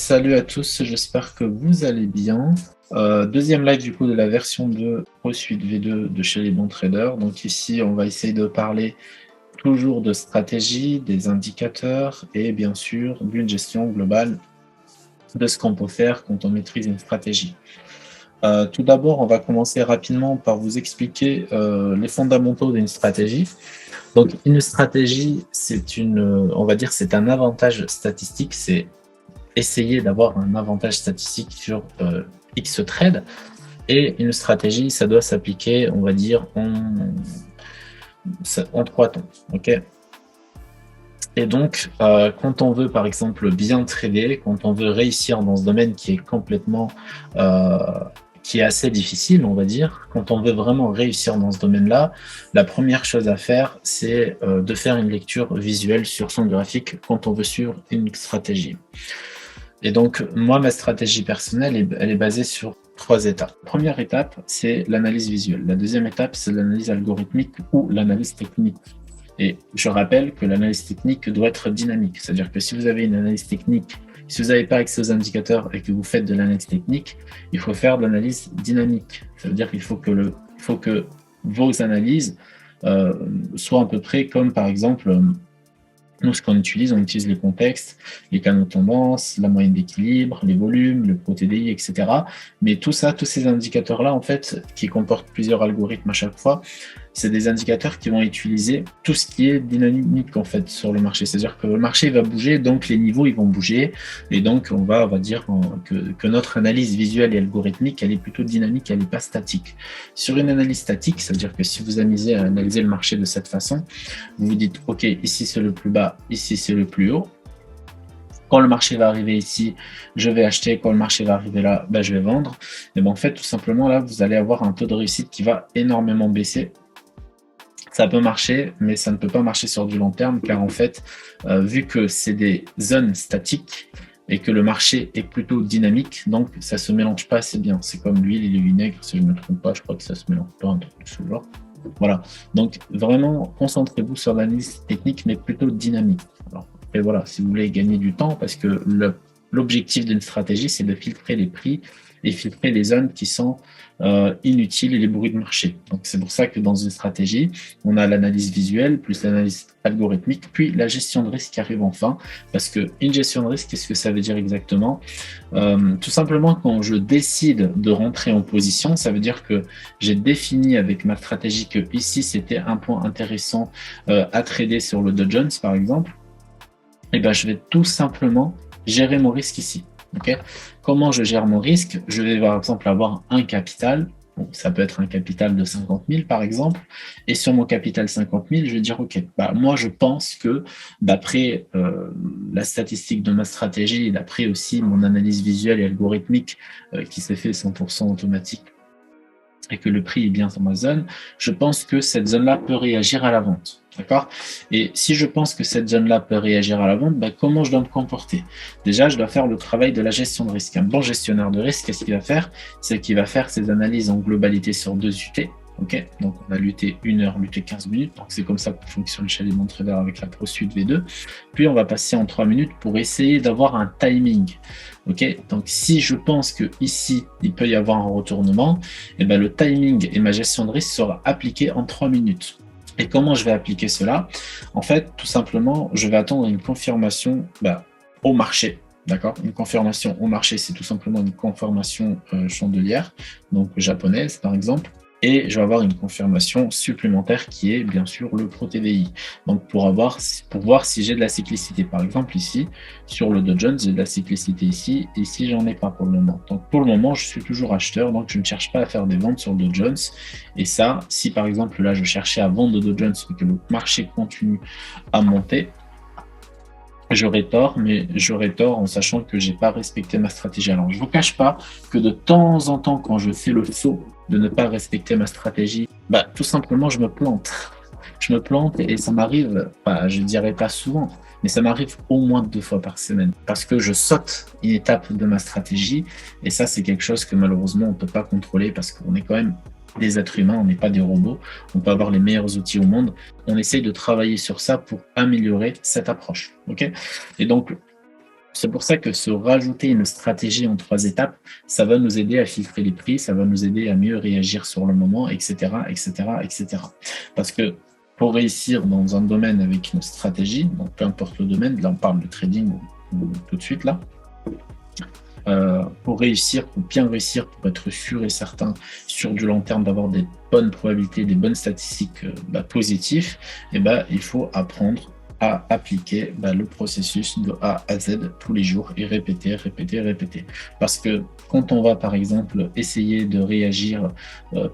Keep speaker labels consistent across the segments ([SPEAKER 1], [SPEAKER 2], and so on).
[SPEAKER 1] Salut à tous, j'espère que vous allez bien. Deuxième live du coup de la version 2 ProSuite V2 de chez les bons traders. Donc ici, on va essayer de parler toujours de stratégie, des indicateurs et bien sûr d'une gestion globale de ce qu'on peut faire quand on maîtrise une stratégie. Tout d'abord, on va commencer rapidement par vous expliquer les fondamentaux d'une stratégie. Donc une stratégie, on va dire, c'est un avantage statistique, c'est essayer d'avoir un avantage statistique sur X trade. Et une stratégie, ça doit s'appliquer, on va dire, en 3 temps. Okay, et donc, quand on veut, par exemple, bien trader, quand on veut réussir dans ce domaine qui est complètement... qui est assez difficile, on va dire, quand on veut vraiment réussir dans ce domaine-là, la première chose à faire, c'est de faire une lecture visuelle sur son graphique quand on veut suivre une stratégie. Et donc, moi, ma stratégie personnelle, elle est basée sur 3 étapes. La première étape, c'est l'analyse visuelle. La deuxième étape, c'est l'analyse algorithmique ou l'analyse technique. Et je rappelle que l'analyse technique doit être dynamique. C'est-à-dire que si vous avez une analyse technique, si vous n'avez pas accès aux indicateurs et que vous faites de l'analyse technique, il faut faire de l'analyse dynamique. Ça veut dire qu'il faut que vos analyses soient à peu près comme, par exemple, nous, ce qu'on utilise, on utilise les contextes, les canaux de tendance, la moyenne d'équilibre, les volumes, le ProTDI, etc. Mais tout ça, tous ces indicateurs-là, en fait, qui comportent plusieurs algorithmes à chaque fois, c'est des indicateurs qui vont utiliser tout ce qui est dynamique, en fait, sur le marché. C'est-à-dire que le marché va bouger, donc les niveaux, ils vont bouger. Et donc, on va dire que notre analyse visuelle et algorithmique, elle est plutôt dynamique, elle n'est pas statique. Sur une analyse statique, c'est-à-dire que si vous amusez à analyser le marché de cette façon, vous vous dites, OK, ici c'est le plus bas, ici c'est le plus haut. Quand le marché va arriver ici, je vais acheter. Quand le marché va arriver là, ben, je vais vendre. Et ben, en fait, tout simplement, là, vous allez avoir un taux de réussite qui va énormément baisser. Ça peut marcher, mais ça ne peut pas marcher sur du long terme, car en fait, vu que c'est des zones statiques et que le marché est plutôt dynamique, donc ça ne se mélange pas assez bien. C'est comme l'huile et le vinaigre, si je ne me trompe pas, je crois que ça ne se mélange pas, un truc de ce genre. Voilà, donc vraiment concentrez-vous sur l'analyse technique, mais plutôt dynamique. Alors, et voilà, si vous voulez gagner du temps, parce que l'objectif d'une stratégie, c'est de filtrer les prix et filtrer les zones qui sont inutiles et les bruits de marché. Donc c'est pour ça que dans une stratégie, on a l'analyse visuelle, plus l'analyse algorithmique, puis la gestion de risque qui arrive enfin, parce qu'une gestion de risque, qu'est-ce que ça veut dire exactement? Tout simplement, quand je décide de rentrer en position, ça veut dire que j'ai défini avec ma stratégie que ici, c'était un point intéressant à trader sur le Dow Jones, par exemple. Et ben, je vais tout simplement gérer mon risque ici. Okay, comment je gère mon risque? Je vais par exemple avoir un capital. Bon, ça peut être un capital de 50 000 par exemple. Et sur mon capital 50 000, je vais dire, OK, bah, moi je pense que d'après la statistique de ma stratégie et d'après aussi mon analyse visuelle et algorithmique qui s'est fait 100% automatique et que le prix est bien dans ma zone, je pense que cette zone-là peut réagir à la vente. D'accord? Et si je pense que cette zone-là peut réagir à la vente, ben comment je dois me comporter? Déjà, je dois faire le travail de la gestion de risque. Un bon gestionnaire de risque, qu'est-ce qu'il va faire? C'est qu'il va faire ses analyses en globalité sur 2 UT. Okay, donc on a lutté 1 heure, lutté 15 minutes. Donc c'est comme ça qu'on fonctionne chez les bons traders avec la ProSuite V2. Puis on va passer en 3 minutes pour essayer d'avoir un timing. Okay, donc si je pense que ici il peut y avoir un retournement, et ben, le timing et ma gestion de risque sera appliquée en 3 minutes. Et comment je vais appliquer cela? En fait, tout simplement, je vais attendre une confirmation au marché. D'accord? Une confirmation au marché, c'est tout simplement une confirmation chandelière, donc japonaise par exemple. Et je vais avoir une confirmation supplémentaire qui est bien sûr le ProTDI. Donc pour voir si j'ai de la cyclicité. Par exemple ici, sur le Dow Jones, j'ai de la cyclicité ici, et ici j'en ai pas pour le moment. Donc pour le moment, je suis toujours acheteur, donc je ne cherche pas à faire des ventes sur le Dow Jones. Et ça, si par exemple là je cherchais à vendre le Dow Jones et que le marché continue à monter, j'aurais tort, mais j'aurais tort en sachant que j'ai pas respecté ma stratégie. Alors, je vous cache pas que de temps en temps, quand je fais le saut de ne pas respecter ma stratégie, tout simplement, je me plante. Je me plante et ça m'arrive, je dirais pas souvent, mais ça m'arrive au moins 2 fois par semaine parce que je saute une étape de ma stratégie et ça, c'est quelque chose que malheureusement, on peut pas contrôler parce qu'on est quand même des êtres humains, on n'est pas des robots, on peut avoir les meilleurs outils au monde. On essaye de travailler sur ça pour améliorer cette approche. Okay, et donc, C'est pour ça que se rajouter une stratégie en 3 étapes, ça va nous aider à filtrer les prix, ça va nous aider à mieux réagir sur le moment, et cetera, et cetera, et cetera. Parce que pour réussir dans un domaine avec une stratégie, donc peu importe le domaine, là on parle de trading tout de suite là, pour réussir, pour bien réussir, pour être sûr et certain sur du long terme d'avoir des bonnes probabilités, des bonnes statistiques positives, et il faut apprendre à appliquer le processus de A à Z tous les jours et répéter, répéter, répéter. Parce que quand on va par exemple essayer de réagir,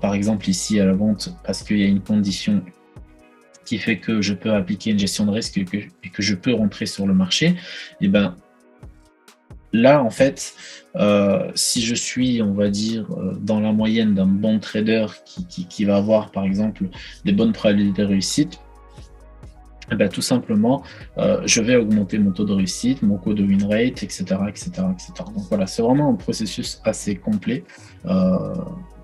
[SPEAKER 1] par exemple ici à la vente, parce qu'il y a une condition qui fait que je peux appliquer une gestion de risque et que je peux rentrer sur le marché, et là, en fait, si je suis, on va dire, dans la moyenne d'un bon trader qui va avoir, par exemple, des bonnes probabilités de réussite, tout simplement, je vais augmenter mon taux de réussite, mon taux de win rate, etc., etc., etc. Donc voilà, c'est vraiment un processus assez complet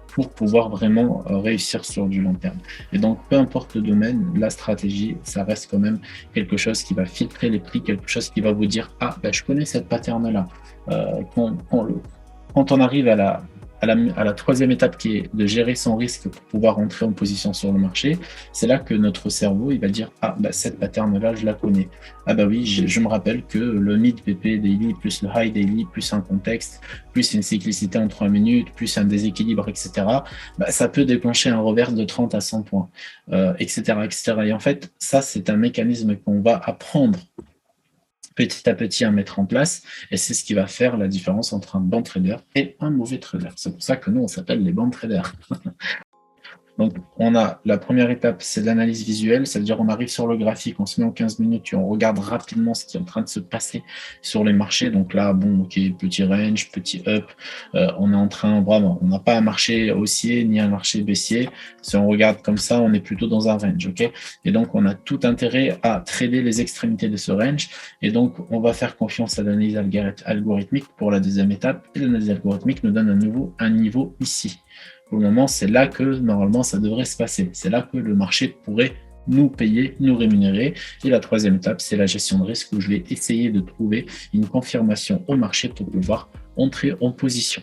[SPEAKER 1] pour pouvoir vraiment réussir sur du long terme. Et donc, peu importe le domaine, la stratégie, ça reste quand même quelque chose qui va filtrer les prix, quelque chose qui va vous dire, ah, je connais cette pattern-là. Quand on arrive à la troisième étape qui est de gérer son risque pour pouvoir entrer en position sur le marché, c'est là que notre cerveau il va dire ah cette pattern-là je la connais. Ah oui, je me rappelle que le mid PP daily plus le high daily plus un contexte plus une cyclicité en 3 minutes plus un déséquilibre, etc. Ça peut déclencher un revers de 30 à 100 points, etc., etc. Et en fait, ça c'est un mécanisme qu'on va apprendre petit à petit à mettre en place. Et c'est ce qui va faire la différence entre un bon trader et un mauvais trader. C'est pour ça que nous, on s'appelle les bons traders. Donc, on a la première étape, c'est l'analyse visuelle, c'est-à-dire on arrive sur le graphique, on se met en 15 minutes et on regarde rapidement ce qui est en train de se passer sur les marchés. Donc là, petit range, petit up, on est en train, vraiment, on n'a pas un marché haussier ni un marché baissier. Si on regarde comme ça, on est plutôt dans un range, ok? Et donc, on a tout intérêt à trader les extrémités de ce range. Et donc, on va faire confiance à l'analyse algorithmique pour la deuxième étape. Et l'analyse algorithmique nous donne un niveau ici. Pour le moment, c'est là que normalement ça devrait se passer. C'est là que le marché pourrait nous payer, nous rémunérer. Et la troisième étape, c'est la gestion de risque où je vais essayer de trouver une confirmation au marché pour pouvoir entrer en position.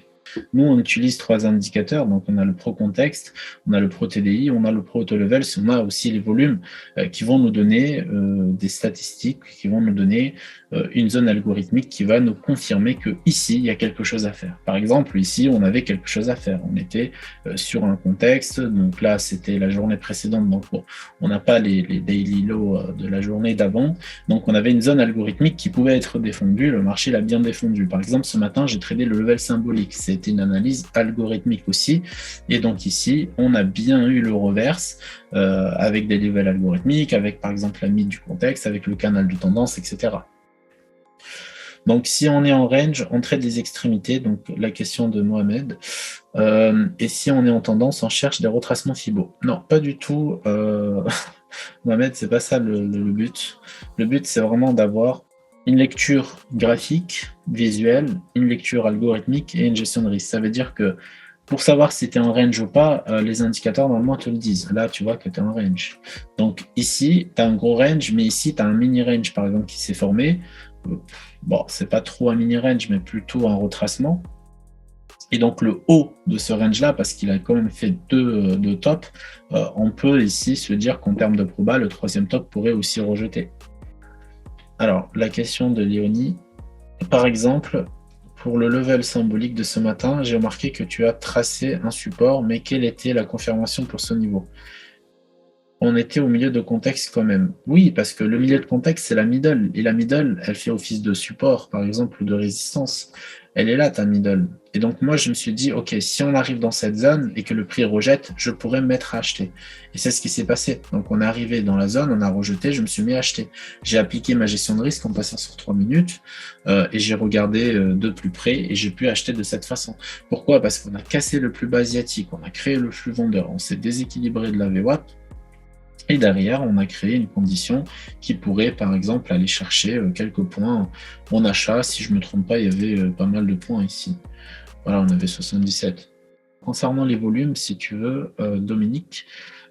[SPEAKER 1] Nous, on utilise 3 indicateurs. Donc, on a le Pro Context, on a le Pro TDI, on a le Pro Auto Levels, on a aussi les volumes qui vont nous donner des statistiques, qui vont nous donner une zone algorithmique qui va nous confirmer que ici il y a quelque chose à faire. Par exemple, ici, on avait quelque chose à faire. On était sur un contexte. Donc là, c'était la journée précédente. Donc, on n'a pas les daily lows de la journée d'avant. Donc, on avait une zone algorithmique qui pouvait être défendue. Le marché l'a bien défendu. Par exemple, ce matin, j'ai tradé le level symbolique. C'était une analyse algorithmique aussi. Et donc ici, on a bien eu le reverse avec des levels algorithmiques, avec par exemple la mid du contexte, avec le canal de tendance, etc. Donc, si on est en range, on trade des extrémités, donc la question de Mohamed. Et si on est en tendance, on cherche des retracements Fibo. Non, pas du tout. Mohamed, c'est pas ça le but. Le but, c'est vraiment d'avoir une lecture graphique, visuelle, une lecture algorithmique et une gestion de risque. Ça veut dire que pour savoir si tu es en range ou pas, les indicateurs normalement te le disent. Là, tu vois que tu es en range. Donc ici, tu as un gros range, mais ici, tu as un mini range, par exemple, qui s'est formé. Bon, c'est pas trop un mini range, mais plutôt un retracement. Et donc le haut de ce range-là, parce qu'il a quand même fait deux tops, on peut ici se dire qu'en termes de proba, le troisième top pourrait aussi rejeter. Alors, la question de Léonie, par exemple, pour le level symbolique de ce matin, j'ai remarqué que tu as tracé un support, mais quelle était la confirmation pour ce niveau? On était au milieu de contexte quand même. Oui, parce que le milieu de contexte, c'est la middle. Et la middle, elle fait office de support, par exemple, ou de résistance. Elle est là, ta middle. Et donc, moi, je me suis dit, OK, si on arrive dans cette zone et que le prix rejette, je pourrais me mettre à acheter. Et c'est ce qui s'est passé. Donc, on est arrivé dans la zone, on a rejeté, je me suis mis à acheter. J'ai appliqué ma gestion de risque en passant sur 3 minutes et j'ai regardé de plus près et j'ai pu acheter de cette façon. Pourquoi? Parce qu'on a cassé le plus bas asiatique, on a créé le flux vendeur, on s'est déséquilibré de la VWAP. Et derrière, on a créé une condition qui pourrait, par exemple, aller chercher quelques points en achat. Si je ne me trompe pas, il y avait pas mal de points ici. Voilà, on avait 77. Concernant les volumes, si tu veux, Dominique,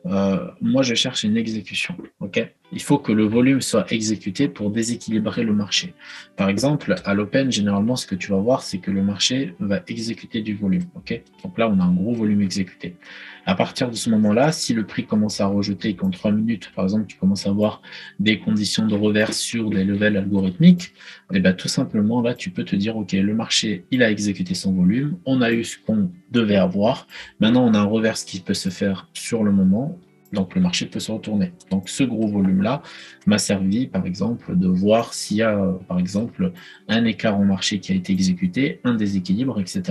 [SPEAKER 1] moi, je cherche une exécution. OK ? Il faut que le volume soit exécuté pour déséquilibrer le marché. Par exemple, à l'open, généralement, ce que tu vas voir, c'est que le marché va exécuter du volume. Ok, donc là, on a un gros volume exécuté. À partir de ce moment-là, si le prix commence à rejeter qu'en 3 minutes, par exemple, tu commences à avoir des conditions de revers sur des levels algorithmiques, et ben, tout simplement, là, tu peux te dire, OK, le marché, il a exécuté son volume, on a eu ce qu'on devait avoir. Maintenant, on a un reverse qui peut se faire sur le moment. Donc, le marché peut se retourner. Donc, ce gros volume-là m'a servi, par exemple, de voir s'il y a, par exemple, un écart au marché qui a été exécuté, un déséquilibre, etc.,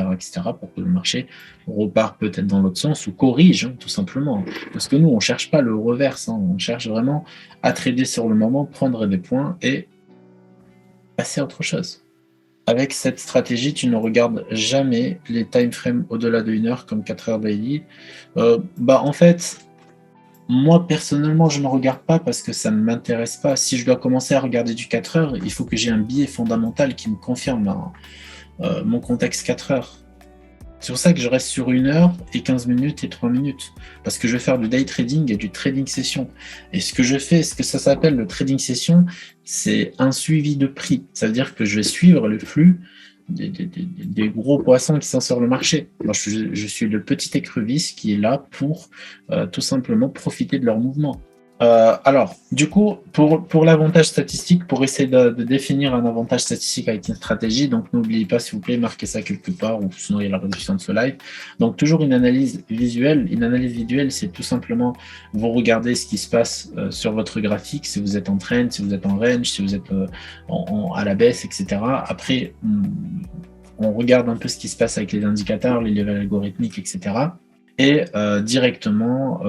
[SPEAKER 1] pour que le marché repart peut-être dans l'autre sens ou corrige, hein, tout simplement. Parce que nous, on ne cherche pas le reverse, hein, on cherche vraiment à trader sur le moment, prendre des points et passer à autre chose. Avec cette stratégie, tu ne regardes jamais les time frames au-delà de 1 heure comme 4 heures daily. En fait, moi, personnellement, je ne regarde pas parce que ça ne m'intéresse pas. Si je dois commencer à regarder du 4 heures, il faut que j'ai un biais fondamental qui me confirme mon contexte 4 heures. C'est pour ça que je reste sur 1 heure et 15 minutes et 3 minutes. Parce que je vais faire du day trading et du trading session. Et ce que je fais, ce que ça s'appelle le trading session, c'est un suivi de prix. Ça veut dire que je vais suivre le flux des gros poissons qui sont sur le marché. Moi, je suis le petit écrevisse qui est là pour tout simplement profiter de leur mouvement. Alors, du coup, pour l'avantage statistique, pour essayer de définir un avantage statistique avec une stratégie, donc n'oubliez pas, s'il vous plaît, marquez ça quelque part, ou sinon il y a la réduction de ce live. Donc, toujours une analyse visuelle. Une analyse visuelle, c'est tout simplement, vous regardez ce qui se passe sur votre graphique, si vous êtes en trend, si vous êtes en range, si vous êtes à la baisse, etc. Après, on regarde un peu ce qui se passe avec les indicateurs, les levels algorithmiques, etc. Et directement,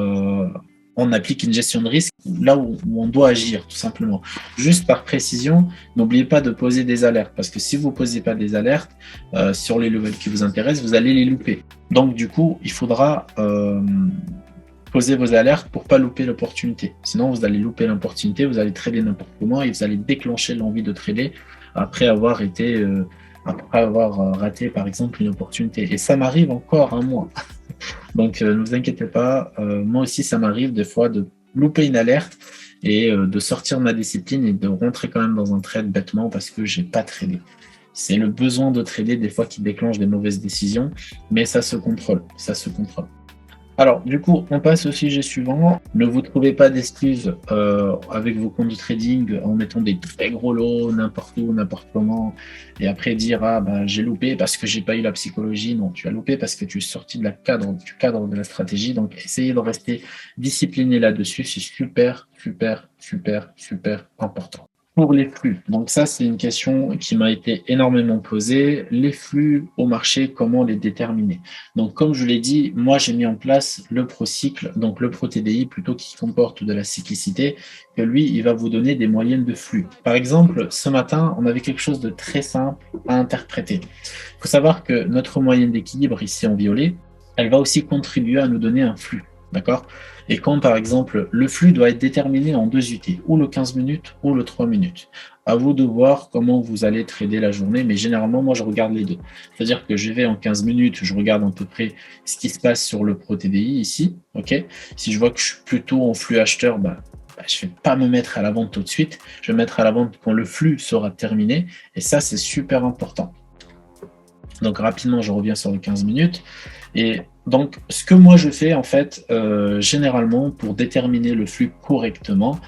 [SPEAKER 1] on applique une gestion de risque là où on doit agir, tout simplement. Juste par précision, n'oubliez pas de poser des alertes, parce que si vous ne posez pas des alertes sur les levels qui vous intéressent, vous allez les louper. Donc, du coup, il faudra poser vos alertes pour ne pas louper l'opportunité. Sinon, vous allez louper l'opportunité, vous allez trader n'importe comment et vous allez déclencher l'envie de trader après avoir raté, par exemple, une opportunité. Et ça m'arrive encore un mois. Donc, ne vous inquiétez pas. Moi aussi, ça m'arrive des fois de louper une alerte et de sortir de ma discipline et de rentrer quand même dans un trade bêtement parce que j'ai pas tradé. C'est le besoin de trader des fois qui déclenche des mauvaises décisions, mais ça se contrôle. Ça se contrôle. Alors, du coup, on passe au sujet suivant. Ne vous trouvez pas d'excuses avec vos comptes de trading en mettant des très gros lots n'importe où, n'importe comment, et après dire j'ai loupé parce que j'ai pas eu la psychologie. Non, tu as loupé parce que tu es sorti du cadre de la stratégie. Donc, essayez de rester discipliné là-dessus. C'est super, super, super, super important. Pour les flux, donc ça c'est une question qui m'a été énormément posée. Les flux au marché, comment les déterminer? Donc comme je l'ai dit, moi j'ai mis en place le ProCycle, donc le ProTDI plutôt qui comporte de la cyclicité, que lui il va vous donner des moyennes de flux. Par exemple, ce matin on avait quelque chose de très simple à interpréter. Il faut savoir que notre moyenne d'équilibre ici en violet, elle va aussi contribuer à nous donner un flux. D'accord? Et quand, par exemple, le flux doit être déterminé en 2 UT, ou le 15 minutes, ou le 3 minutes. À vous de voir comment vous allez trader la journée, mais généralement, moi, je regarde les deux. C'est-à-dire que je vais en 15 minutes, je regarde à peu près ce qui se passe sur le ProTDI ici. Ok. Si je vois que je suis plutôt en flux acheteur, je ne vais pas me mettre à la vente tout de suite. Je vais me mettre à la vente quand le flux sera terminé. Et ça, c'est super important. Donc, rapidement, je reviens sur les 15 minutes. Et donc, ce que moi je fais en fait, généralement pour déterminer le flux correctement,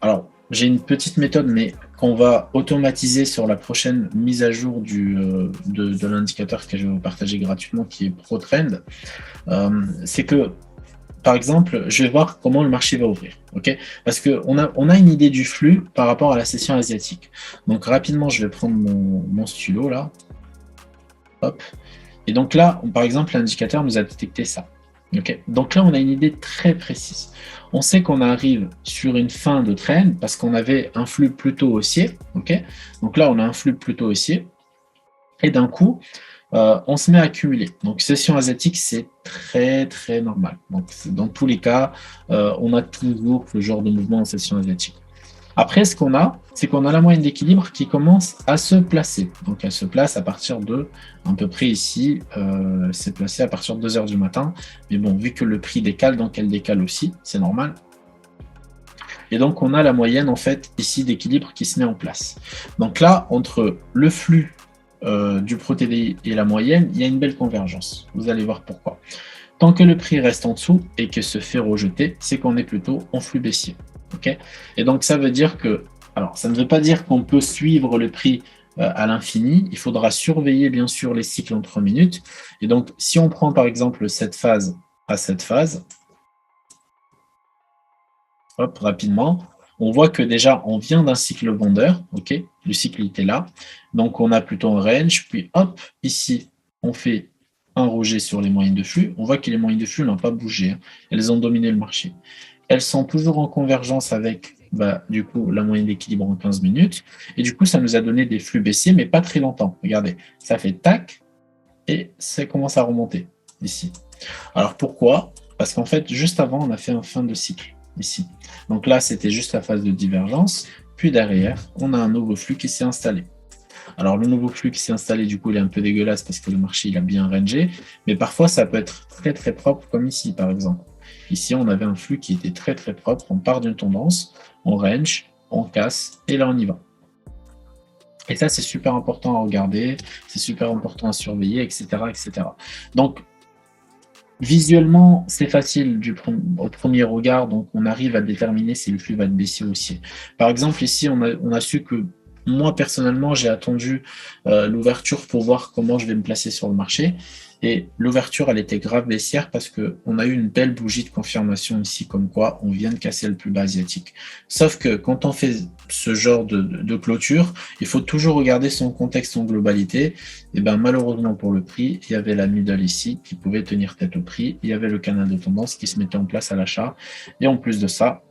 [SPEAKER 1] alors j'ai une petite méthode, mais qu'on va automatiser sur la prochaine mise à jour de l'indicateur que je vais vous partager gratuitement, qui est ProTrend, c'est que par exemple, je vais voir comment le marché va ouvrir. Okay, parce qu'on a une idée du flux par rapport à la session asiatique. Donc rapidement, je vais prendre mon stylo là. Hop. Et donc là, par exemple, l'indicateur nous a détecté ça. Okay, donc là, on a une idée très précise. On sait qu'on arrive sur une fin de trend parce qu'on avait un flux plutôt haussier. Okay, donc là, on a un flux plutôt haussier. Et d'un coup, on se met à accumuler. Donc, session asiatique, c'est très, très normal. Donc, dans tous les cas, on a toujours ce genre de mouvement en session asiatique. Après, ce qu'on a, c'est qu'on a la moyenne d'équilibre qui commence à se placer. Donc, elle se place à partir de, à peu près ici, c'est placé à partir de 2 heures du matin. Mais bon, vu que le prix décale, donc elle décale aussi, c'est normal. Et donc, on a la moyenne, en fait, ici, d'équilibre qui se met en place. Donc là, entre le flux du Pro-TDI et la moyenne, il y a une belle convergence. Vous allez voir pourquoi. Tant que le prix reste en dessous et que se fait rejeter, c'est qu'on est plutôt en flux baissier. Okay, et donc, ça veut dire que, alors, ça ne veut pas dire qu'on peut suivre le prix à l'infini. Il faudra surveiller, bien sûr, les cycles en 3 minutes. Et donc, si on prend, par exemple, cette phase à cette phase, hop, rapidement, on voit que déjà, on vient d'un cycle vendeur, ok, le cycle était là, donc on a plutôt un range, puis hop, ici, on fait un rejet sur les moyennes de flux, on voit que les moyennes de flux n'ont pas bougé, hein. Elles ont dominé le marché. Elles sont toujours en convergence avec, du coup, la moyenne d'équilibre en 15 minutes, et du coup, ça nous a donné des flux baissiers, mais pas très longtemps. Regardez, ça fait tac, et ça commence à remonter, ici. Alors pourquoi? Parce qu'en fait, juste avant, on a fait un fin de cycle, ici. Donc là, c'était juste la phase de divergence. Puis derrière, on a un nouveau flux qui s'est installé. Alors le nouveau flux qui s'est installé, du coup, il est un peu dégueulasse parce que le marché, il a bien rangé. Mais parfois, ça peut être très, très propre, comme ici, par exemple. Ici, on avait un flux qui était très, très propre. On part d'une tendance, on range, on casse, et là, on y va. Et ça, c'est super important à regarder, c'est super important à surveiller, etc., etc. Donc, visuellement, c'est facile au premier regard, donc on arrive à déterminer si le flux va être baissier ou haussier. Par exemple, ici, on a su que moi, personnellement, j'ai attendu l'ouverture pour voir comment je vais me placer sur le marché. Et l'ouverture, elle était grave baissière parce qu'on a eu une belle bougie de confirmation ici, comme quoi on vient de casser le plus bas asiatique. Sauf que quand on fait ce genre de clôture, il faut toujours regarder son contexte en globalité. Et ben malheureusement pour le prix, il y avait la middle ici qui pouvait tenir tête au prix. Il y avait le canal de tendance qui se mettait en place à l'achat. Et en plus de ça,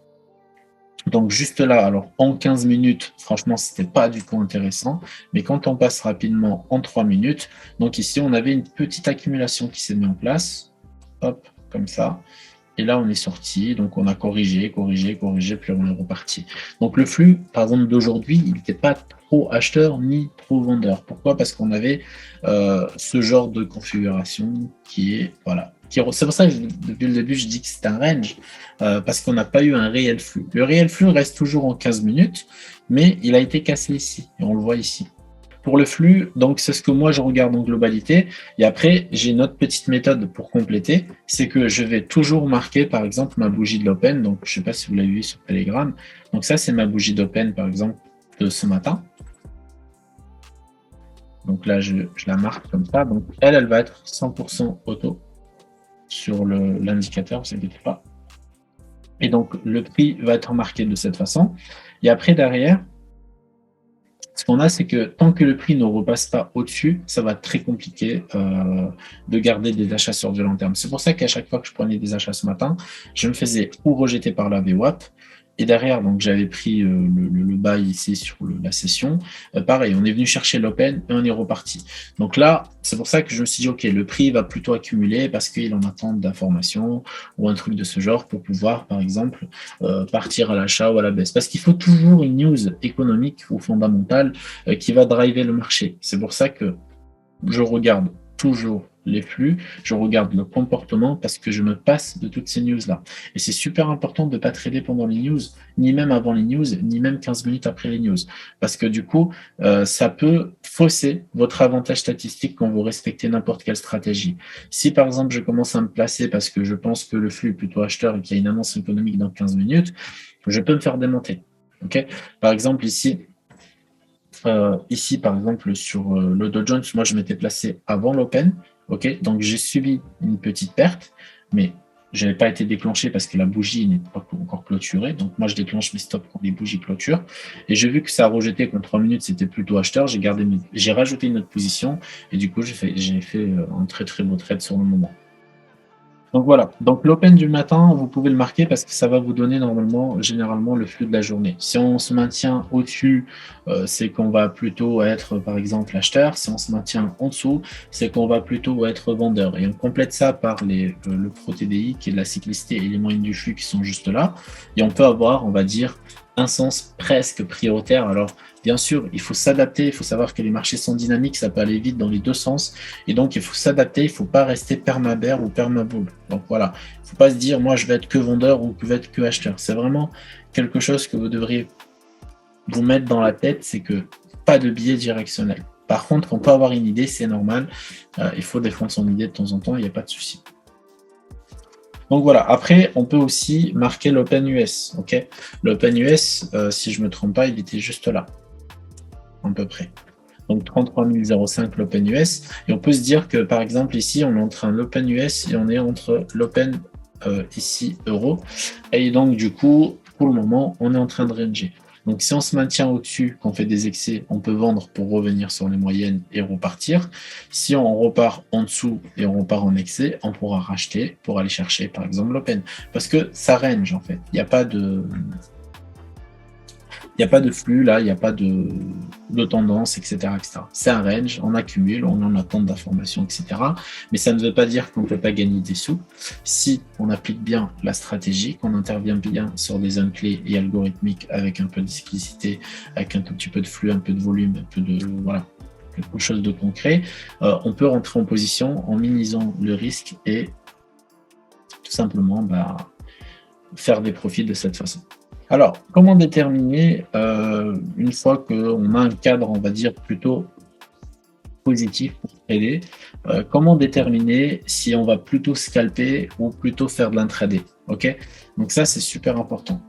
[SPEAKER 1] donc juste là, alors en 15 minutes, franchement, c'était pas du tout intéressant. Mais quand on passe rapidement en 3 minutes, donc ici, on avait une petite accumulation qui s'est mise en place. Hop, comme ça. Et là, on est sorti. Donc on a corrigé, puis on est reparti. Donc le flux, par exemple, d'aujourd'hui, il n'était pas trop acheteur ni trop vendeur. Pourquoi? Parce qu'on avait ce genre de configuration qui est, voilà. C'est pour ça que depuis le début, je dis que c'est un range, parce qu'on n'a pas eu un réel flux. Le réel flux reste toujours en 15 minutes, mais il a été cassé ici, et on le voit ici. Pour le flux, donc c'est ce que moi je regarde en globalité, et après j'ai une autre petite méthode pour compléter, c'est que je vais toujours marquer par exemple ma bougie de l'open, donc je ne sais pas si vous l'avez vu sur Telegram, donc ça c'est ma bougie d'open par exemple de ce matin. Donc là je la marque comme ça, donc elle va être 100% auto sur l'indicateur, vous inquiétez pas. Et donc, le prix va être marqué de cette façon. Et après, derrière, ce qu'on a, c'est que tant que le prix ne repasse pas au-dessus, ça va être très compliqué de garder des achats sur du long terme. C'est pour ça qu'à chaque fois que je prenais des achats ce matin, je me faisais ou rejeter par la VWAP, et derrière, donc j'avais pris le buy ici sur la session. Pareil, on est venu chercher l'open et on est reparti. Donc là, c'est pour ça que je me suis dit, OK, le prix va plutôt accumuler parce qu'il en attend d'informations ou un truc de ce genre pour pouvoir, par exemple, partir à l'achat ou à la baisse. Parce qu'il faut toujours une news économique ou fondamentale qui va driver le marché. C'est pour ça que je regarde toujours les flux, je regarde le comportement parce que je me passe de toutes ces news-là. Et c'est super important de ne pas trader pendant les news, ni même avant les news, ni même 15 minutes après les news. Parce que du coup, ça peut fausser votre avantage statistique quand vous respectez n'importe quelle stratégie. Si par exemple, je commence à me placer parce que je pense que le flux est plutôt acheteur et qu'il y a une annonce économique dans 15 minutes, je peux me faire démonter. Okay, par exemple, ici, par exemple, sur le Dow Jones, moi, je m'étais placé avant l'open. Ok, donc j'ai subi une petite perte, mais je n'avais pas été déclenché parce que la bougie n'est pas encore clôturée. Donc moi, je déclenche mes stops quand les bougies clôturent. Et j'ai vu que ça a rejeté qu'en 3 minutes, c'était plutôt acheteur. J'ai rajouté une autre position et du coup, j'ai fait un très très beau trade sur le moment. Donc voilà, donc l'open du matin, vous pouvez le marquer parce que ça va vous donner généralement le flux de la journée. Si on se maintient au-dessus, c'est qu'on va plutôt être par exemple acheteur. Si on se maintient en dessous, c'est qu'on va plutôt être vendeur. Et on complète ça par le Pro TDI qui est de la cyclicité et les moyennes du flux qui sont juste là. Et on peut avoir, on va dire, un sens presque prioritaire. Alors, bien sûr, il faut s'adapter, il faut savoir que les marchés sont dynamiques, ça peut aller vite dans les deux sens, et donc il faut s'adapter, il ne faut pas rester perma-bear ou perma-bull. Donc voilà, il ne faut pas se dire, moi je vais être que vendeur ou je vais être que acheteur. C'est vraiment quelque chose que vous devriez vous mettre dans la tête, c'est que pas de biais directionnel. Par contre, on peut avoir une idée, c'est normal, il faut défendre son idée de temps en temps, il n'y a pas de souci. Donc voilà, après, on peut aussi marquer l'Open US. Okay, l'Open US, si je ne me trompe pas, il était juste là, à peu près. Donc 33 005 l'Open US. Et on peut se dire que, par exemple, ici, on est entre l'Open US et on est entre l'Open ici, euro. Et donc, du coup, pour le moment, on est en train de ranger. Donc, si on se maintient au-dessus, qu'on fait des excès, on peut vendre pour revenir sur les moyennes et repartir. Si on repart en dessous et on repart en excès, on pourra racheter pour aller chercher, par exemple, l'open. Parce que ça range, en fait. Il n'y a pas de... Il n'y a pas de flux, là, il n'y a pas de tendance, etc., etc. C'est un range, on accumule, on en attend d'informations, etc. Mais ça ne veut pas dire qu'on ne peut pas gagner des sous si on applique bien la stratégie, qu'on intervient bien sur des zones clés et algorithmiques avec un peu de cyclicité, avec un tout petit peu de flux, un peu de volume, un peu de... Voilà, quelque chose de concret. On peut rentrer en position en minimisant le risque et tout simplement faire des profits de cette façon. Alors, comment déterminer, une fois qu'on a un cadre, on va dire, plutôt positif pour trader, comment déterminer si on va plutôt scalper ou plutôt faire de l'intraday, ok? Donc ça, c'est super important.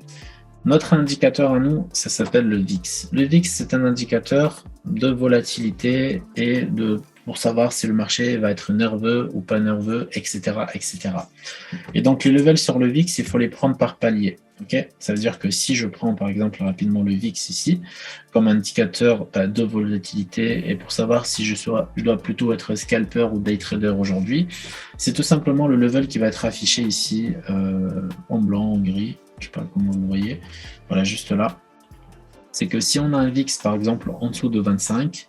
[SPEAKER 1] Notre indicateur à nous, ça s'appelle le VIX. Le VIX, c'est un indicateur de volatilité et pour savoir si le marché va être nerveux ou pas nerveux, etc., etc. Et donc, les levels sur le VIX, il faut les prendre par palier. Okay, ça veut dire que si je prends par exemple rapidement le VIX ici comme indicateur de volatilité et pour savoir si je dois plutôt être scalper ou day trader aujourd'hui, c'est tout simplement le level qui va être affiché ici en blanc, en gris, je ne sais pas comment vous voyez, voilà juste là. C'est que si on a un VIX par exemple en dessous de 25,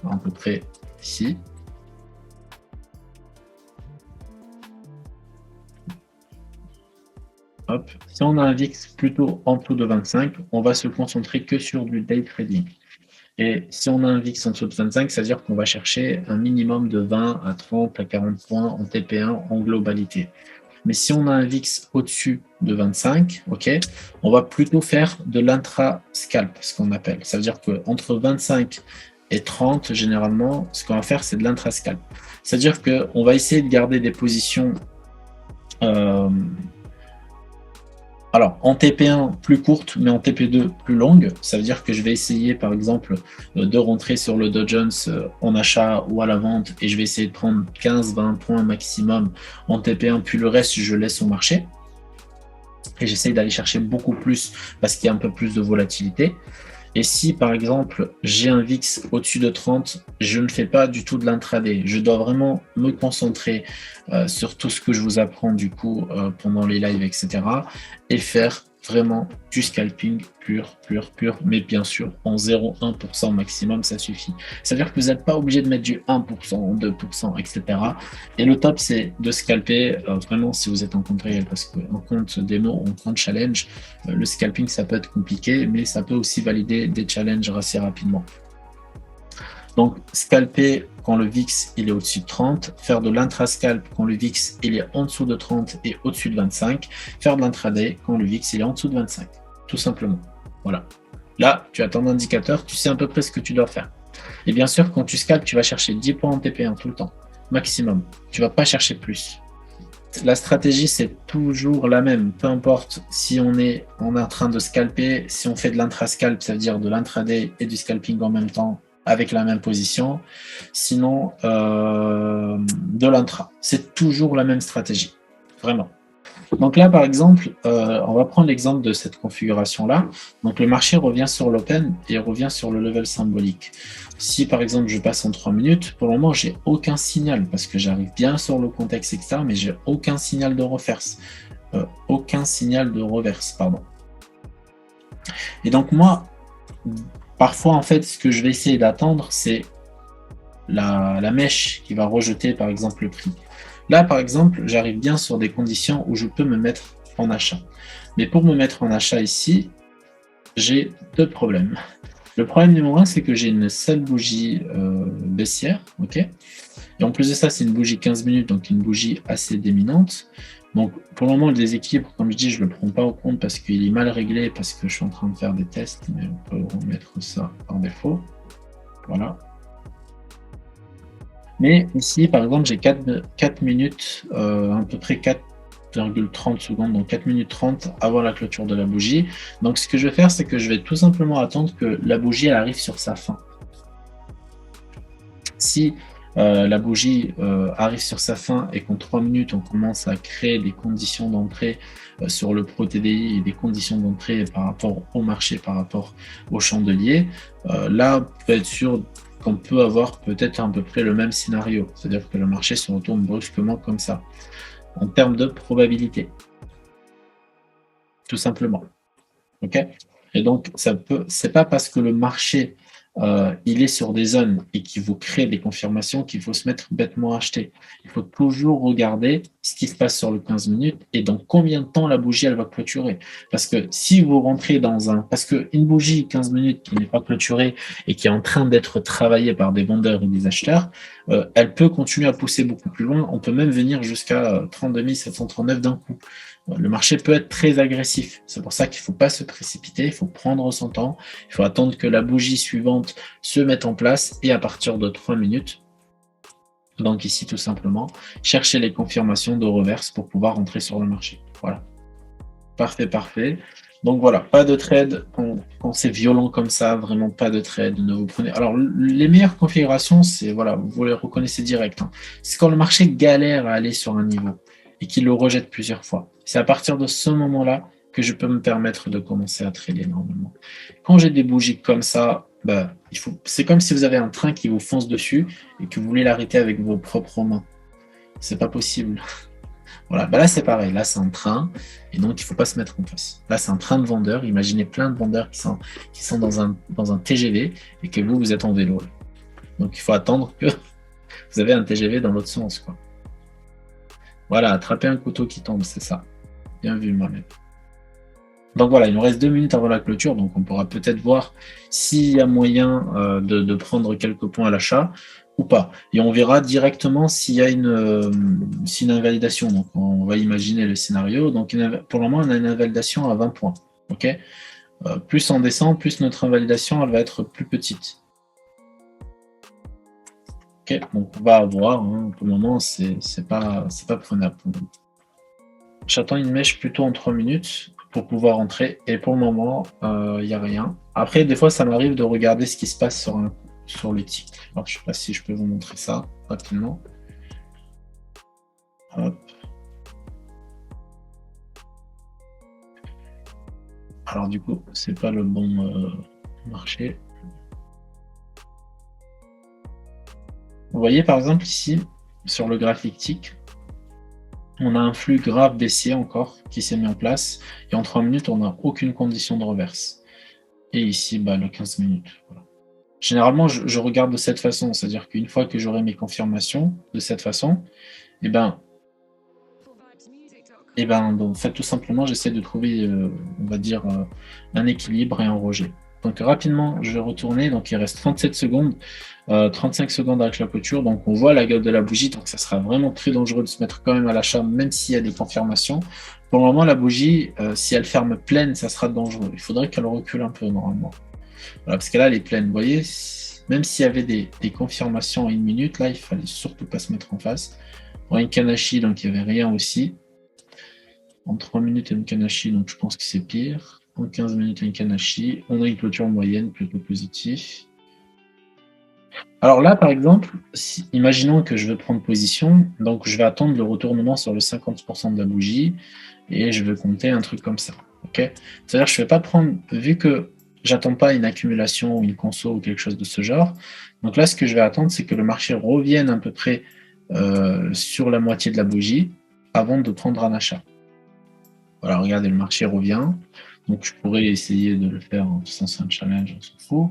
[SPEAKER 1] à peu près ici, hop. Si on a un VIX plutôt en dessous de 25, on va se concentrer que sur du day trading. Et si on a un VIX en dessous de 25, c'est-à-dire qu'on va chercher un minimum de 20 à 30 à 40 points en TP1 en globalité. Mais si on a un VIX au-dessus de 25, ok, on va plutôt faire de l'intra-scalp, ce qu'on appelle. Ça veut dire qu'entre 25 et 30, généralement, ce qu'on va faire, c'est de l'intra-scalp. C'est-à-dire qu'on va essayer de garder des positions... Alors, en TP1 plus courte, mais en TP2 plus longue, ça veut dire que je vais essayer, par exemple, de rentrer sur le Dow Jones en achat ou à la vente et je vais essayer de prendre 15-20 points maximum en TP1, puis le reste, je laisse au marché. Et j'essaye d'aller chercher beaucoup plus parce qu'il y a un peu plus de volatilité. Et si, par exemple, j'ai un VIX au-dessus de 30, je ne fais pas du tout de l'intraday. Je dois vraiment me concentrer sur tout ce que je vous apprends du coup pendant les lives, etc. et faire vraiment du scalping pur, mais bien sûr, en 0,1% maximum, ça suffit. C'est-à-dire que vous n'êtes pas obligé de mettre du 1%, 2%, etc. Et le top, c'est de scalper vraiment si vous êtes en compte réel, parce qu'en compte démo, en compte challenge, le scalping, ça peut être compliqué, mais ça peut aussi valider des challenges assez rapidement. Donc, scalper quand le VIX il est au-dessus de 30, faire de l'intra-scalp quand le VIX il est en dessous de 30 et au-dessus de 25, faire de l'intraday quand le VIX il est en dessous de 25, tout simplement. Voilà. Là, tu as ton indicateur, tu sais à peu près ce que tu dois faire. Et bien sûr, quand tu scalpes, tu vas chercher 10 points en TP1 tout le temps, maximum. Tu ne vas pas chercher plus. La stratégie, c'est toujours la même. Peu importe si on est en train de scalper, si on fait de l'intra-scalp, ça veut dire de l'intraday et du scalping en même temps, avec la même position, sinon de l'intra. C'est toujours la même stratégie, vraiment. Donc là, par exemple, on va prendre l'exemple de cette configuration-là. Donc le marché revient sur l'open et revient sur le level symbolique. Si par exemple je passe en 3 minutes, pour le moment, j'ai aucun signal parce que j'arrive bien sur le contexte externe, mais j'ai aucun signal de reverse. Et donc moi, parfois, en fait, ce que je vais essayer d'attendre, c'est la mèche qui va rejeter, par exemple, le prix. Là, par exemple, j'arrive bien sur des conditions où je peux me mettre en achat. Mais pour me mettre en achat ici, j'ai deux problèmes. Le problème numéro un, c'est que j'ai une seule bougie baissière, ok. Et en plus de ça, c'est une bougie 15 minutes, donc une bougie assez déminante. Donc pour le moment, le déséquilibre, comme je dis, je ne le prends pas au compte parce qu'il est mal réglé, parce que je suis en train de faire des tests, mais on peut remettre ça par défaut. Voilà. Mais ici, par exemple, j'ai 4 minutes, à peu près 4,30 secondes, donc 4 minutes 30 avant la clôture de la bougie. Donc ce que je vais faire, c'est que je vais tout simplement attendre que la bougie elle arrive sur sa fin. Si la bougie arrive sur sa fin et qu'en 3 minutes, on commence à créer des conditions d'entrée sur le Pro TDI et des conditions d'entrée par rapport au marché, par rapport au chandelier, là, on peut être sûr qu'on peut avoir peut-être à peu près le même scénario. C'est-à-dire que le marché se retourne brusquement comme ça, en termes de probabilité, tout simplement. Ok. Et donc, c'est pas parce que le marché il est sur des zones et qu'il vous crée des confirmations qu'il faut se mettre bêtement à acheter. Il faut toujours regarder ce qui se passe sur le 15 minutes et dans combien de temps la bougie elle va clôturer. Parce que si vous rentrez parce qu'une bougie 15 minutes qui n'est pas clôturée et qui est en train d'être travaillée par des vendeurs et des acheteurs, elle peut continuer à pousser beaucoup plus loin. On peut même venir jusqu'à 32 739 d'un coup. Le marché peut être très agressif. C'est pour ça qu'il ne faut pas se précipiter, il faut prendre son temps, il faut attendre que la bougie suivante se mette en place et à partir de 3 minutes, donc ici tout simplement, chercher les confirmations de reverse pour pouvoir entrer sur le marché. Voilà. Parfait, parfait. Donc voilà, pas de trade quand c'est violent comme ça, vraiment pas de trade. Ne vous prenez. Alors les meilleures configurations, c'est voilà, vous les reconnaissez direct. Hein. C'est quand le marché galère à aller sur un niveau et qu'il le rejette plusieurs fois. C'est à partir de ce moment-là que je peux me permettre de commencer à trader normalement. Quand j'ai des bougies comme ça, bah, c'est comme si vous avez un train qui vous fonce dessus et que vous voulez l'arrêter avec vos propres mains. C'est pas possible. Voilà, bah là c'est pareil, là c'est un train, et donc il ne faut pas se mettre en face. Là c'est un train de vendeurs, imaginez plein de vendeurs qui sont dans un TGV et que vous êtes en vélo. Donc il faut attendre que vous avez un TGV dans l'autre sens. Quoi. Voilà, attraper un couteau qui tombe, c'est ça. Bien vu moi-même. Donc voilà, il nous reste 2 minutes avant la clôture, donc on pourra peut-être voir s'il y a moyen de prendre quelques points à l'achat ou pas. Et on verra directement s'il y a une invalidation. Donc on va imaginer le scénario. Donc pour le moment, on a une invalidation à 20 points. Ok. Plus on descend, plus notre invalidation elle va être plus petite. Ok. Donc on va avoir. Hein, pour le moment, c'est pas prenable. J'attends une mèche plutôt en 3 minutes pour pouvoir entrer. Et pour le moment, il n'y a rien. Après, des fois, ça m'arrive de regarder ce qui se passe sur le tick. Alors, je ne sais pas si je peux vous montrer ça rapidement. Hop. Alors, du coup, c'est pas le bon marché. Vous voyez, par exemple, ici, sur le graphique tick, on a un flux grave baissier encore qui s'est mis en place. Et en 3 minutes, on n'a aucune condition de reverse. Et ici, bah, le 15 minutes. Voilà. Généralement, je regarde de cette façon, c'est-à-dire qu'une fois que j'aurai mes confirmations de cette façon, et ben, en fait, tout simplement, j'essaie de trouver, on va dire, un équilibre et un rejet. Donc rapidement, je vais retourner, donc il reste 37 secondes, 35 secondes avec la clôture, donc on voit la gueule de la bougie, donc ça sera vraiment très dangereux de se mettre quand même à l'achat, même s'il y a des confirmations. Pour le moment, la bougie, si elle ferme pleine, ça sera dangereux. Il faudrait qu'elle recule un peu normalement. Voilà, parce que là, elle est pleine. Vous voyez, même s'il y avait des confirmations à 1 minute, là, il fallait surtout pas se mettre en face. Bon, une Kanashi, donc il n'y avait rien aussi. En 3 minutes, une Kanashi, donc je pense que c'est pire. En 15 minutes, une Kanashi. On a une clôture moyenne plutôt positive. Alors là, par exemple, imaginons que je veux prendre position, donc je vais attendre le retournement sur le 50% de la bougie et je veux compter un truc comme ça. Ok. C'est-à-dire, je ne vais pas prendre, vu que j'attends pas une accumulation ou une conso ou quelque chose de ce genre. Donc là, ce que je vais attendre, c'est que le marché revienne à peu près sur la moitié de la bougie avant de prendre un achat. Voilà, regardez, le marché revient. Donc je pourrais essayer de le faire en sens un challenge, on s'en fout.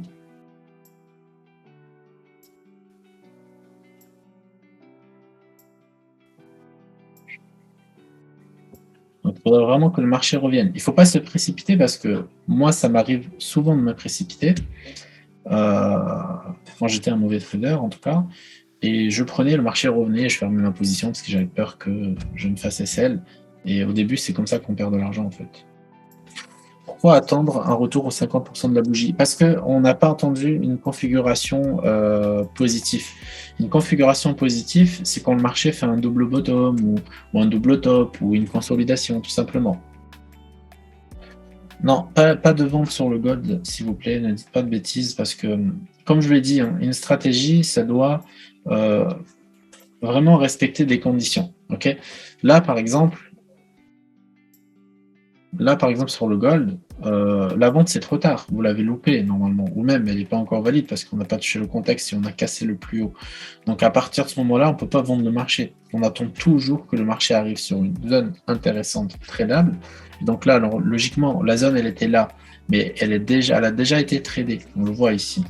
[SPEAKER 1] Donc faudrait vraiment que le marché revienne. Il ne faut pas se précipiter parce que moi, ça m'arrive souvent de me précipiter. Quand j'étais un mauvais trader, en tout cas. Et je prenais, le marché revenait, je fermais ma position parce que j'avais peur que je me fasse SL. Et au début, c'est comme ça qu'on perd de l'argent, en fait. Pourquoi attendre un retour aux 50% de la bougie? Parce qu'on n'a pas entendu une configuration positive. Une configuration positive, c'est quand le marché fait un double bottom ou un double top ou une consolidation, tout simplement. Non, pas de vente sur le gold, s'il vous plaît, ne dites pas de bêtises, parce que, comme je l'ai dit, hein, une stratégie, ça doit vraiment respecter des conditions. Okay, là, par exemple, sur le gold, la vente, c'est trop tard. Vous l'avez loupé, normalement. Ou même, elle n'est pas encore valide parce qu'on n'a pas touché le contexte et on a cassé le plus haut. Donc, à partir de ce moment-là, on ne peut pas vendre le marché. On attend toujours que le marché arrive sur une zone intéressante, tradable. Donc là, alors, logiquement, la zone, elle était là. Mais elle a déjà été tradée. On le voit ici.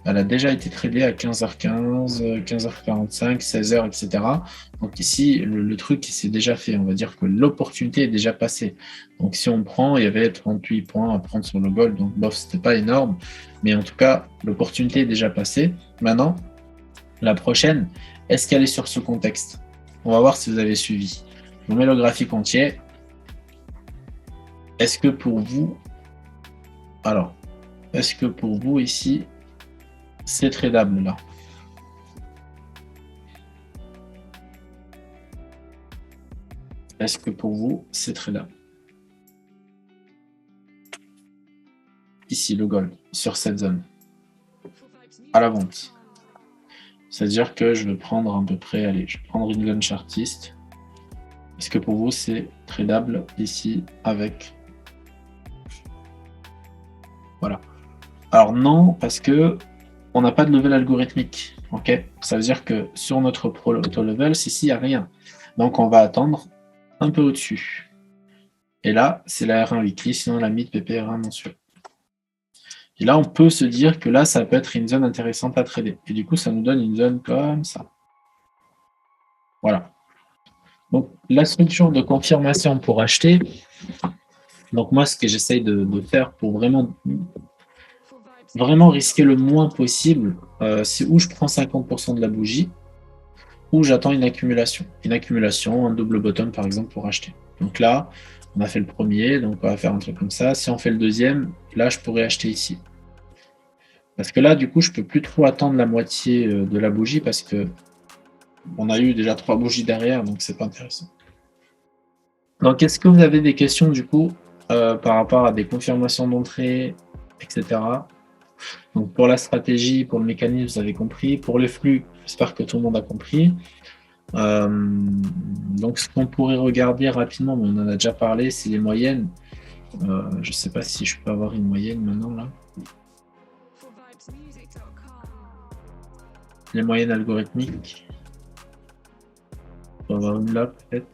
[SPEAKER 1] Elle a déjà été tradée à 15h15, 15h45, 16h, etc. Donc ici, le truc s'est déjà fait. On va dire que l'opportunité est déjà passée. Donc si on prend, il y avait 38 points à prendre sur le gold. Donc bof, c'était pas énorme. Mais en tout cas, l'opportunité est déjà passée. Maintenant, la prochaine, est-ce qu'elle est sur ce contexte? On va voir si vous avez suivi. Je vous mets le graphique entier. Est-ce que pour vous... Alors, est-ce que pour vous ici... c'est tradable là? Est-ce que pour vous, c'est tradable? Ici, le gold, sur cette zone, à la vente. C'est-à-dire que je vais prendre à peu près, allez, je vais prendre une zone chartiste. Est-ce que pour vous, c'est tradable ici avec... Voilà. Alors non, parce que on n'a pas de level algorithmique. Ok, ça veut dire que sur notre auto level, ici, il n'y a rien. Donc on va attendre un peu au-dessus. Et là, c'est la R1 weekly, sinon la mid PPR1 mensuel. Et là, on peut se dire que là, ça peut être une zone intéressante à trader. Et du coup, ça nous donne une zone comme ça. Voilà. Donc, la structure de confirmation pour acheter. Donc, moi, ce que j'essaye de faire pour vraiment risquer le moins possible, c'est où je prends 50% de la bougie, ou j'attends une accumulation. Une accumulation, un double bottom, par exemple, pour acheter. Donc là, on a fait le premier, donc on va faire un truc comme ça. Si on fait le deuxième, là, je pourrais acheter ici. Parce que là, du coup, je peux plus trop attendre la moitié de la bougie parce que on a eu déjà 3 bougies derrière, donc c'est pas intéressant. Donc, est-ce que vous avez des questions, du coup, par rapport à des confirmations d'entrée, etc. Donc, pour la stratégie, pour le mécanisme, vous avez compris. Pour les flux, j'espère que tout le monde a compris. Donc, ce qu'on pourrait regarder rapidement, mais on en a déjà parlé, c'est les moyennes. Je ne sais pas si je peux avoir une moyenne maintenant, là. Les moyennes algorithmiques. On va avoir une là, peut-être.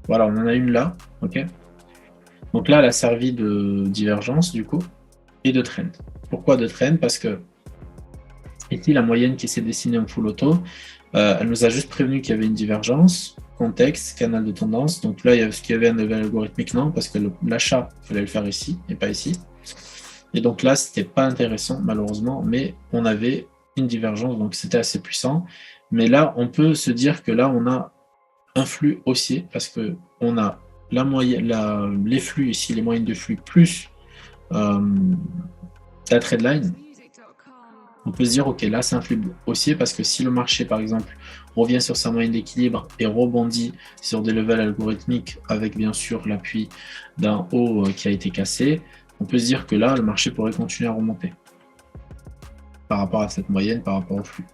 [SPEAKER 1] Voilà, on en a une là, ok. Donc là, elle a servi de divergence, du coup, et de trend. Pourquoi de trend? Parce que ici, la moyenne qui s'est dessinée en full auto, elle nous a juste prévenu qu'il y avait une divergence, contexte, canal de tendance. Donc là, est-ce qu'il y avait un level algorithmique? Non, parce que l'achat, il fallait le faire ici et pas ici. Et donc là, c'était pas intéressant, malheureusement, mais on avait une divergence, donc c'était assez puissant. Mais là, on peut se dire que là, on a un flux haussier parce que on a la moyenne, les flux ici, les moyennes de flux plus la trendline. On peut se dire, ok, là c'est un flux haussier parce que si le marché, par exemple, revient sur sa moyenne d'équilibre et rebondit sur des levels algorithmiques avec bien sûr l'appui d'un haut qui a été cassé, on peut se dire que là, le marché pourrait continuer à remonter par rapport à cette moyenne, par rapport au flux.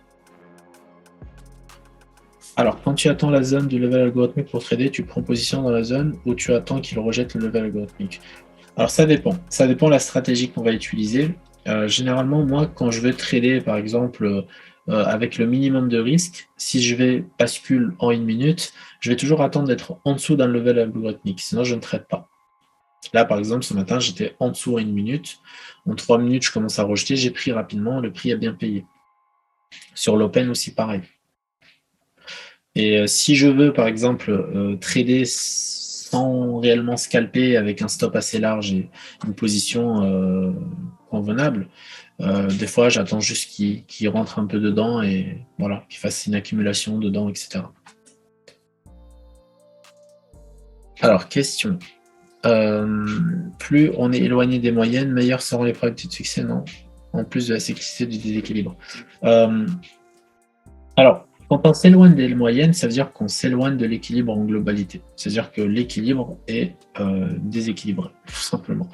[SPEAKER 1] Alors, quand tu attends la zone du level algorithmique pour trader, tu prends position dans la zone ou tu attends qu'il rejette le level algorithmique? Alors, ça dépend. Ça dépend de la stratégie qu'on va utiliser. Généralement, moi, quand je vais trader, par exemple, avec le minimum de risque, si je vais bascule en 1 minute, je vais toujours attendre d'être en dessous d'un level algorithmique. Sinon, je ne trade pas. Là, par exemple, ce matin, j'étais en dessous à 1 minute. En 3 minutes, je commence à rejeter. J'ai pris rapidement. Le prix a bien payé. Sur l'open aussi, pareil. Et si je veux, par exemple, trader sans réellement scalper avec un stop assez large et une position convenable, des fois, j'attends juste qu'il rentre un peu dedans et voilà, qu'il fasse une accumulation dedans, etc. Alors, question. Plus on est éloigné des moyennes, meilleures seront les probabilités de succès, non? En plus de la cyclicité du déséquilibre. Alors, quand on s'éloigne des moyennes, ça veut dire qu'on s'éloigne de l'équilibre en globalité. C'est-à-dire que l'équilibre est déséquilibré, tout simplement.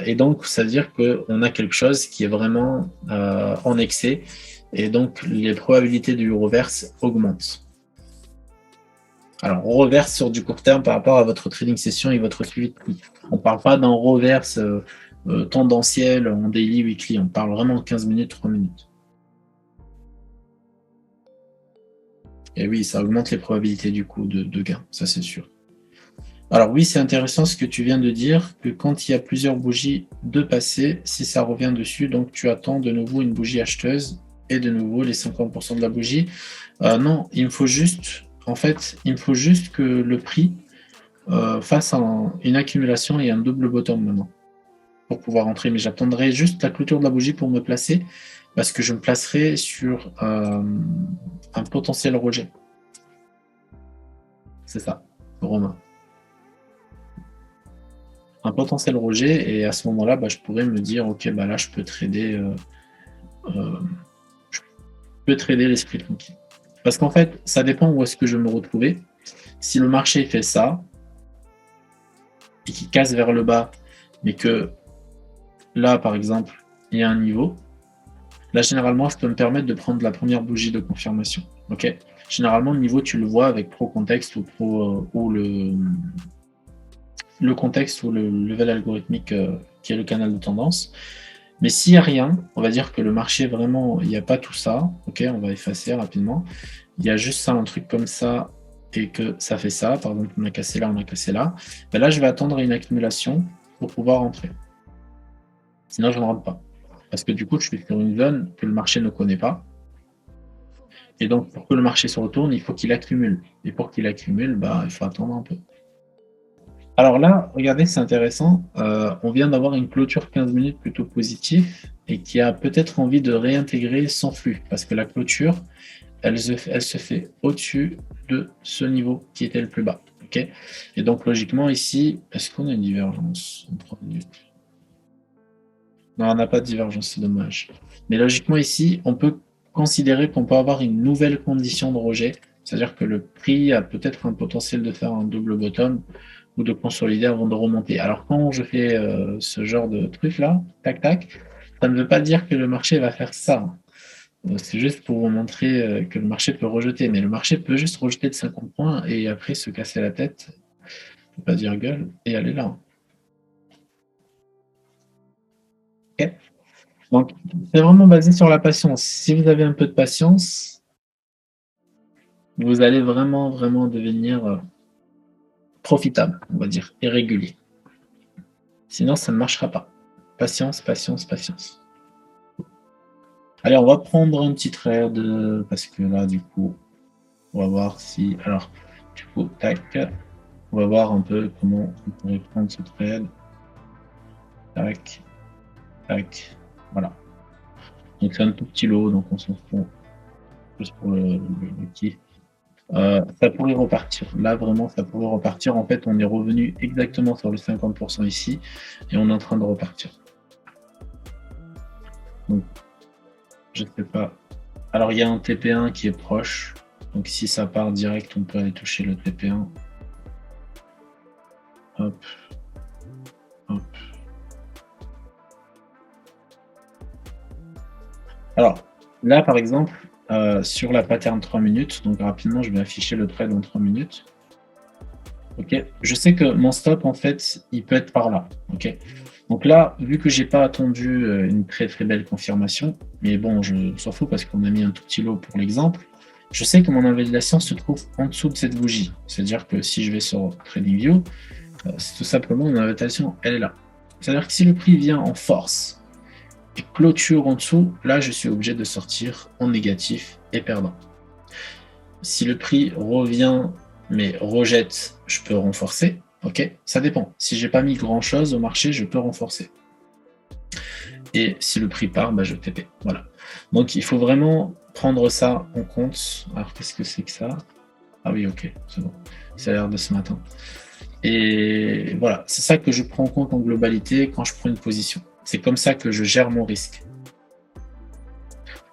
[SPEAKER 1] Et donc, ça veut dire qu'on a quelque chose qui est vraiment en excès, et donc les probabilités du reverse augmentent. Alors, on reverse sur du court terme par rapport à votre trading session et votre suivi de prix. On ne parle pas d'un reverse tendanciel en daily, weekly. On parle vraiment 15 minutes, 3 minutes. Et oui, ça augmente les probabilités du coup de gain, ça c'est sûr. Alors oui, c'est intéressant ce que tu viens de dire, que quand il y a plusieurs bougies de passé, si ça revient dessus, donc tu attends de nouveau une bougie acheteuse et de nouveau les 50% de la bougie. Non, il me faut juste, en fait, il me faut juste que le prix fasse une accumulation et un double bottom maintenant pour pouvoir entrer. Mais j'attendrai juste la clôture de la bougie pour me placer parce que je me placerai sur un potentiel rejet. C'est ça, Romain. Un potentiel rejet et à ce moment-là, je pourrais me dire, ok, là, je peux trader l'esprit tranquille. Parce qu'en fait, ça dépend où est-ce que je vais me retrouver. Si le marché fait ça et qu'il casse vers le bas, mais que là, par exemple, il y a un niveau, là, généralement, je peux me permettre de prendre la première bougie de confirmation. Ok. Généralement, le niveau, tu le vois avec pro contexte ou le contexte ou le level algorithmique qui est le canal de tendance. Mais s'il n'y a rien, on va dire que le marché, vraiment, il n'y a pas tout ça. Ok, on va effacer rapidement. Il y a juste ça, un truc comme ça, et que ça fait ça. Par exemple, on a cassé là, on a cassé là. Là, je vais attendre une accumulation pour pouvoir entrer. Sinon, je ne rentre pas. Parce que du coup, je suis sur une zone que le marché ne connaît pas. Et donc, pour que le marché se retourne, il faut qu'il accumule. Et pour qu'il accumule, il faut attendre un peu. Alors là, regardez, c'est intéressant. On vient d'avoir une clôture 15 minutes plutôt positive et qui a peut-être envie de réintégrer son flux. Parce que la clôture, elle se fait au-dessus de ce niveau qui était le plus bas. Okay, et donc, logiquement, ici, est-ce qu'on a une divergence en 3 minutes? Non, on n'a pas de divergence, c'est dommage. Mais logiquement, ici, on peut considérer qu'on peut avoir une nouvelle condition de rejet. C'est-à-dire que le prix a peut-être un potentiel de faire un double bottom ou de consolider avant de remonter. Alors, quand je fais ce genre de truc-là, tac, tac, ça ne veut pas dire que le marché va faire ça. C'est juste pour vous montrer que le marché peut rejeter. Mais le marché peut juste rejeter de 50 points et après se casser la tête, ne pas dire gueule, et aller là. Ok. Donc, c'est vraiment basé sur la patience. Si vous avez un peu de patience, vous allez vraiment, vraiment devenir profitable, on va dire, et régulier. Sinon, ça ne marchera pas. Patience, patience, patience. Allez, on va prendre un petit trade parce que là, du coup, on va voir si... Alors, du coup, tac, on va voir un peu comment on pourrait prendre ce trade. Tac, tac, voilà. Donc, c'est un tout petit lot, donc on s'en fout. Juste pour le kiff. Ça pourrait repartir. Là, vraiment, ça pourrait repartir. En fait, on est revenu exactement sur les 50% ici et on est en train de repartir. Donc, je ne sais pas. Alors, il y a un TP1 qui est proche. Donc, si ça part direct, on peut aller toucher le TP1. Hop. Hop. Alors, là, par exemple, sur la pattern 3 minutes, donc rapidement, je vais afficher le trade en 3 minutes. Ok, je sais que mon stop, en fait, il peut être par là. Ok, donc là, vu que j'ai pas attendu une très très belle confirmation, mais bon, je s'en fout parce qu'on a mis un tout petit lot pour l'exemple, je sais que mon invalidation se trouve en dessous de cette bougie. C'est-à-dire que si je vais sur TradingView, c'est tout simplement mon invalidation, elle est là. C'est-à-dire que si le prix vient en force et clôture en dessous, là, je suis obligé de sortir en négatif et perdant. Si le prix revient mais rejette, je peux renforcer. Ok, ça dépend. Si j'ai pas mis grand chose au marché, je peux renforcer. Et si le prix part, bah, je TP. Voilà. Donc il faut vraiment prendre ça en compte. Alors qu'est-ce que c'est que ça? Ah oui, ok, c'est bon. C'est l'heure de ce matin. Et voilà, c'est ça que je prends en compte en globalité quand je prends une position. C'est comme ça que je gère mon risque.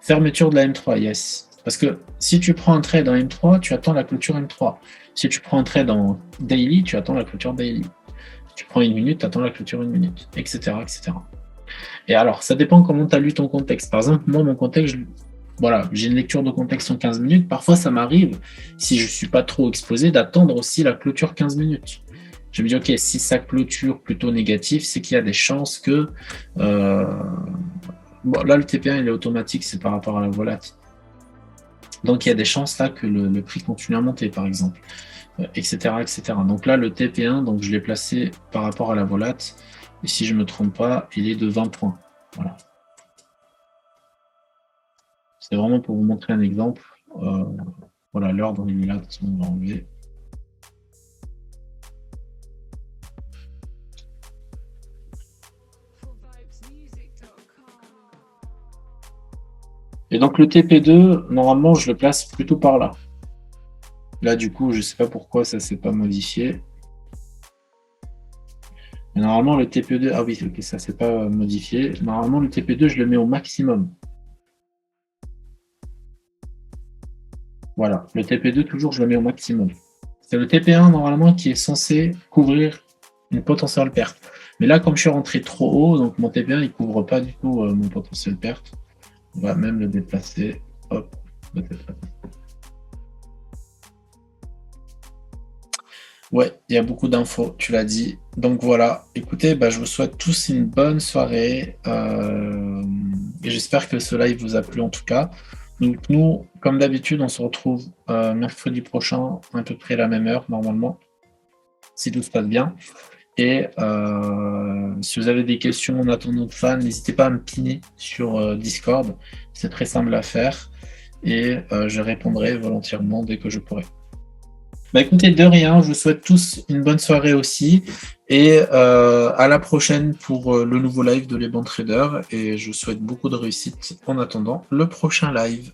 [SPEAKER 1] Fermeture de la M3, yes. Parce que si tu prends un trade en M3, tu attends la clôture M3. Si tu prends un trade en daily, tu attends la clôture daily. Si tu prends une minute, tu attends la clôture une minute, etc., etc. Et alors, ça dépend comment tu as lu ton contexte. Par exemple, moi, mon contexte, voilà, j'ai une lecture de contexte en 15 minutes. Parfois, ça m'arrive, si je ne suis pas trop exposé, d'attendre aussi la clôture 15 minutes. Je me dis, OK, si ça clôture plutôt négatif, c'est qu'il y a des chances que... Bon, là, le TP1, il est automatique, c'est par rapport à la volate. Donc, il y a des chances là que le prix continue à monter, par exemple, etc., etc. Donc là, le TP1, donc, je l'ai placé par rapport à la volate. Et si je ne me trompe pas, il est de 20 points. Voilà. C'est vraiment pour vous montrer un exemple. Voilà, l'ordre, il est là, on va enlever. Et donc le TP2, normalement, je le place plutôt par là. Là, du coup, je ne sais pas pourquoi ça ne s'est pas modifié. Mais normalement, le TP2, ah oui, ok, ça ne s'est pas modifié. Normalement, le TP2, je le mets au maximum. Voilà, le TP2, toujours, je le mets au maximum. C'est le TP1, normalement, qui est censé couvrir une potentielle perte. Mais là, comme je suis rentré trop haut, donc mon TP1, il ne couvre pas du tout mon potentiel perte. On va même le déplacer. Hop, le déplacer. Ouais, il y a beaucoup d'infos, tu l'as dit. Donc voilà, écoutez, bah, je vous souhaite tous une bonne soirée. Et j'espère que ce live vous a plu en tout cas. Donc nous, comme d'habitude, on se retrouve mercredi prochain, à peu près à la même heure, normalement, si tout se passe bien. Et si vous avez des questions en attendant de fan, n'hésitez pas à me piner sur Discord. C'est très simple à faire. Et je répondrai volontairement dès que je pourrai. Bah écoutez, de rien, je vous souhaite tous une bonne soirée aussi. Et à la prochaine pour le nouveau live de Les Bons Traders. Et je vous souhaite beaucoup de réussite en attendant le prochain live.